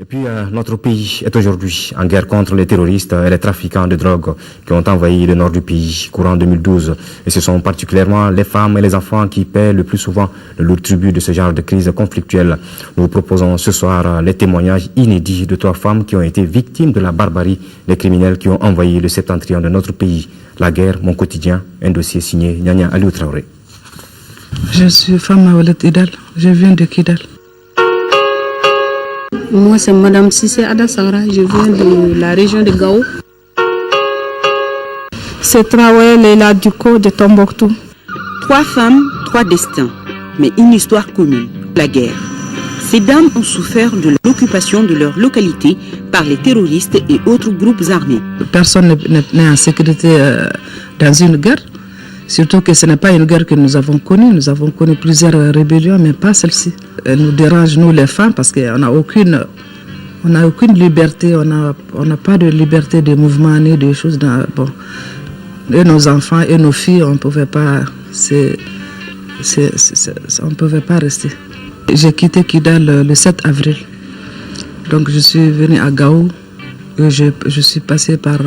Et puis, notre pays est aujourd'hui en guerre contre les terroristes et les trafiquants de drogue qui ont envahi le nord du pays courant 2012. Et ce sont particulièrement les femmes et les enfants qui paient le plus souvent le lourd tribut de ce genre de crise conflictuelle. Nous vous proposons ce soir les témoignages inédits de 3 femmes qui ont été victimes de la barbarie des criminels qui ont envahi le septentrion de notre pays. La guerre, mon quotidien, un dossier signé Nyanya Aliou Traoré. Je suis Fama Walet Idal, je viens de Kidal. Moi, c'est Madame Sissé Adassara, je viens de la région de Gao. C'est Traoré Leila Duko de Tombouctou. 3 femmes, 3 destins, mais une histoire commune, la guerre. Ces dames ont souffert de l'occupation de leur localité par les terroristes et autres groupes armés. Personne n'est en sécurité dans une guerre. Surtout que ce n'est pas une guerre que nous avons connue. Nous avons connu plusieurs rébellions, mais pas celle-ci. Elle nous dérange, nous les femmes, parce qu'on n'a aucune liberté. On n'a pas de liberté de mouvement ni de choses. Bon. Et nos enfants et nos filles, on ne pouvait pas rester. J'ai quitté Kidal le 7 avril. Donc je suis venue à Gao. Et je suis passée par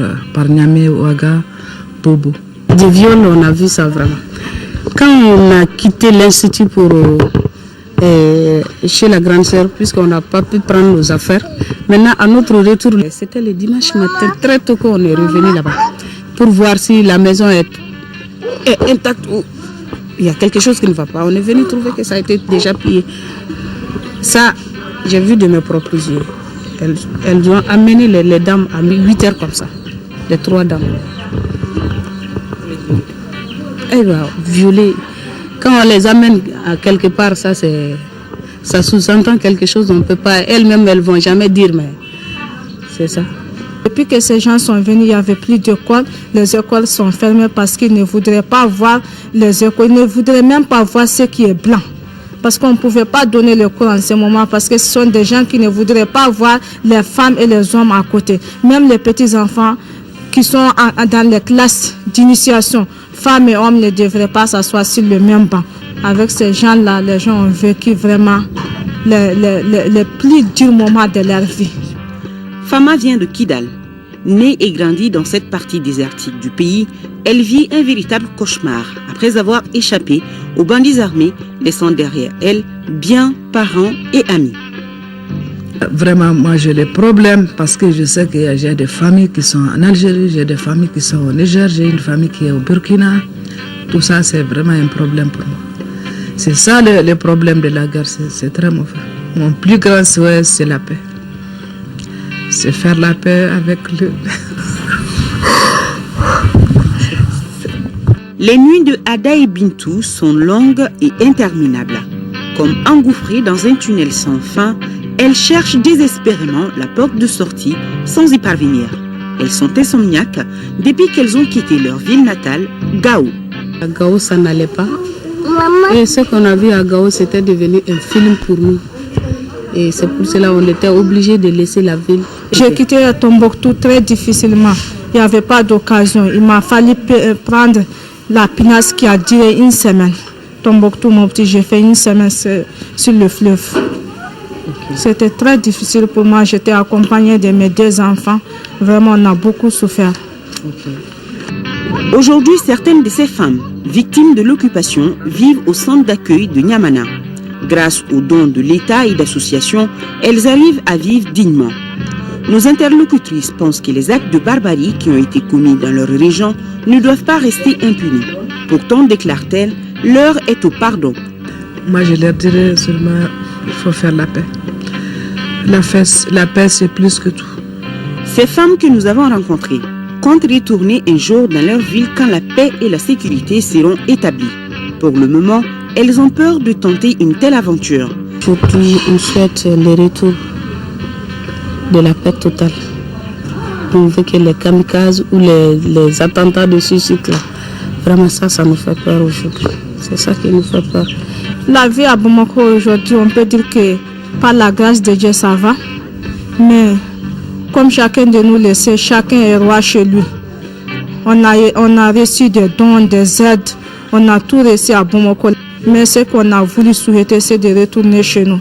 Niamey, Ouaga, Bobo. Des viols, on a vu ça vraiment. Quand on a quitté l'institut pour chez la grande sœur, puisqu'on n'a pas pu prendre nos affaires, maintenant à notre retour, c'était le dimanche matin, très tôt qu'on est revenu là-bas, pour voir si la maison est intacte ou il y a quelque chose qui ne va pas. On est venu trouver que ça a été déjà pillé. Ça, j'ai vu de mes propres yeux. Elles ont amené les dames à 8 heures comme ça, les 3 dames. Elle va violer. Quand on les amène à quelque part, ça sous-entend quelque chose, on ne peut pas. Elles-mêmes, elles ne vont jamais dire, mais c'est ça. Depuis que ces gens sont venus, il n'y avait plus d'école. Les écoles sont fermées parce qu'ils ne voudraient pas voir les écoles. Ils ne voudraient même pas voir ce qui est blanc. Parce qu'on ne pouvait pas donner le cours en ce moment, parce que ce sont des gens qui ne voudraient pas voir les femmes et les hommes à côté. Même les petits-enfants qui sont dans les classes d'initiation, femmes et hommes ne devraient pas s'asseoir sur le même banc. Avec ces gens-là, les gens ont vécu vraiment les plus durs moments de leur vie. Fama vient de Kidal. Née et grandie dans cette partie désertique du pays, elle vit un véritable cauchemar après avoir échappé aux bandits armés, laissant derrière elle biens, parents et amis. Vraiment, moi j'ai des problèmes parce que je sais que j'ai des familles qui sont en Algérie, j'ai des familles qui sont au Niger, j'ai une famille qui est au Burkina. Tout ça, c'est vraiment un problème pour moi. C'est ça le problème de la guerre, c'est très mauvais. Mon plus grand souhait, c'est la paix. C'est faire la paix avec le... Les nuits de Ada et Bintou sont longues et interminables. Comme engouffrées dans un tunnel sans fin, elles cherchent désespérément la porte de sortie sans y parvenir. Elles sont insomniaques depuis qu'elles ont quitté leur ville natale, Gao. À Gao, ça n'allait pas. Et ce qu'on a vu à Gao, c'était devenu un film pour nous. Et c'est pour cela qu'on était obligés de laisser la ville. J'ai quitté Tombouctou très difficilement. Il n'y avait pas d'occasion. Il m'a fallu prendre la pinasse qui a duré 1 semaine. Tombouctou, mon petit, j'ai fait 1 semaine sur le fleuve. Okay. C'était très difficile pour moi. J'étais accompagnée de mes 2 enfants. Vraiment, on a beaucoup souffert. Okay. Aujourd'hui, certaines de ces femmes, victimes de l'occupation, vivent au centre d'accueil de Niamana. Grâce aux dons de l'État et d'associations, elles arrivent à vivre dignement. Nos interlocutrices pensent que les actes de barbarie qui ont été commis dans leur région ne doivent pas rester impunis. Pourtant, déclarent-elles, l'heure est au pardon. Moi, je leur dirais seulement il faut faire la paix. La paix, c'est plus que tout. Ces femmes que nous avons rencontrées comptent retourner un jour dans leur ville quand la paix et la sécurité seront établies. Pour le moment, elles ont peur de tenter une telle aventure. Aujourd'hui, on souhaite le retour de la paix totale. On veut que les kamikazes ou les attentats de suicide, vraiment ça nous fait peur aujourd'hui. C'est ça qui nous fait peur. La vie à Bamako aujourd'hui, on peut dire que par la grâce de Dieu, ça va. Mais comme chacun de nous le sait, chacun est roi chez lui. On a reçu des dons, des aides, on a tout reçu à Bamako. Mais ce qu'on a voulu souhaiter, c'est de retourner chez nous.